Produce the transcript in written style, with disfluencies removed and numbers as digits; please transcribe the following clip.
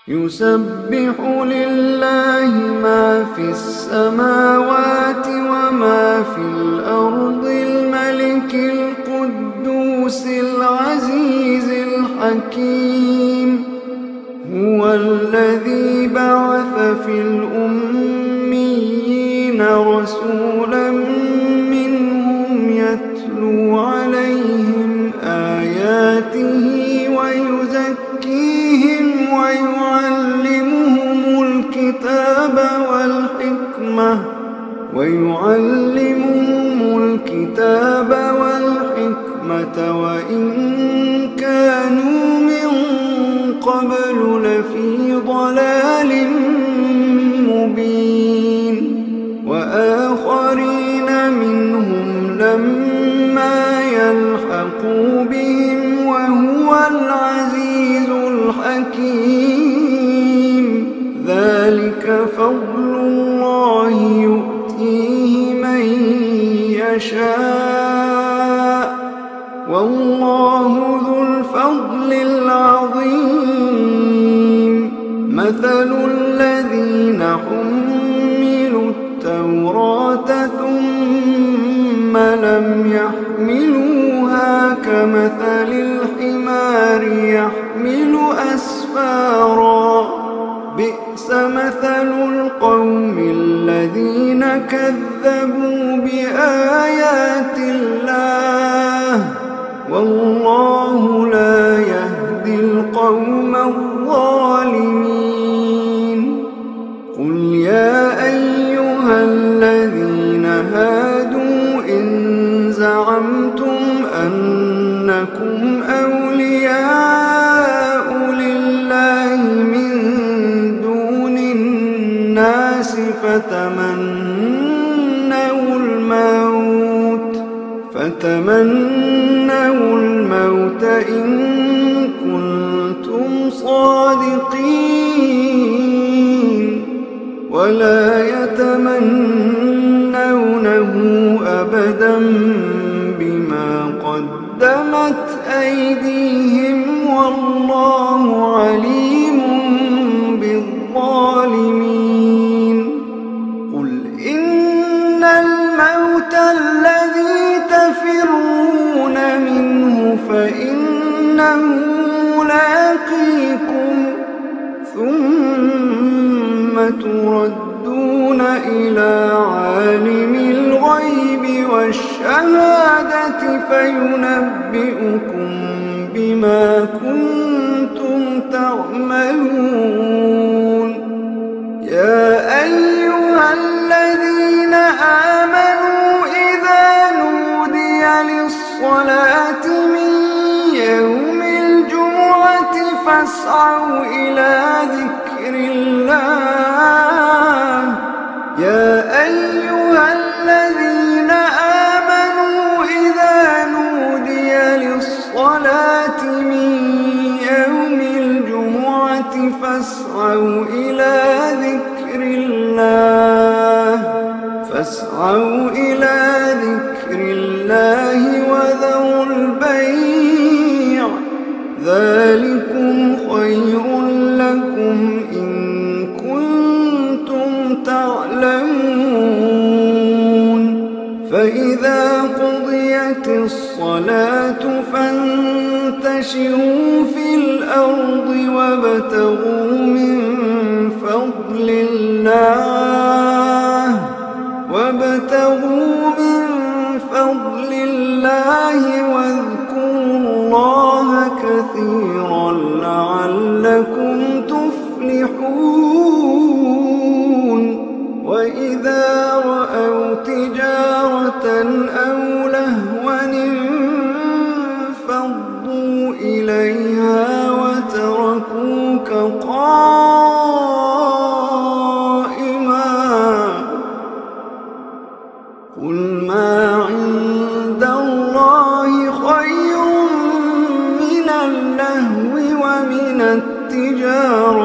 يسبح لله ما في السماوات وما في الأرض الملك القدوس العزيز الحكيم. هو الذي بعث في الأميين رسولا منهم يتلو عليهم آياته ويعلمهم الكتاب والحكمة وإن كانوا من قبل لفي ضلال مبين. وآخرين منهم لما يلحقوا بهم وهو العزيز الحكيم. ذلك فضل الله يؤتيه من يشاء والله ذو الفضل العظيم. مثل الذين حملوا التوراة ثم لم يحملوها كمثل الحمار يحمل أسفارا. بئس مثل القوم الذين كذبوا بآيات الله والله لا يهدي القوم الظالمين. قل يا أيها الذين هادوا إن زعمتم أنكم أولياء لله من دون الناس فتمنوا الموت إن كنتم صادقين ولا يتمنونه أبدا بما قدمت أيديهم والله عليم بالظالمين. قل إن الموت الذي تفرون منه فإنه ملاقيكم ثم تردون إلى عالم الغيب والشهادة فينبئكم بما كنتم تعملون. يا أيها الذين آمنوا إذا نودي للصلاة من يوم الجمعة فاسعوا إلى ذكر الله. يا أيها الذين آمنوا إذا نودي للصلاة من يوم الجمعة فاسعوا إلى ذكر الله وذروا البيع ذلكم خير لكم إن كنتم تعلمون. فإذا قضيت الصلاة فانتشروا في الأرض وابتغوا من فضل الله واذكروا الله كثيرا لعلكم تفلحون. وإذا رأوا تجارة أو لهوا انفضوا إليها وتركوك قائما. قل ما عند الله خير من اللهو ومن التجارة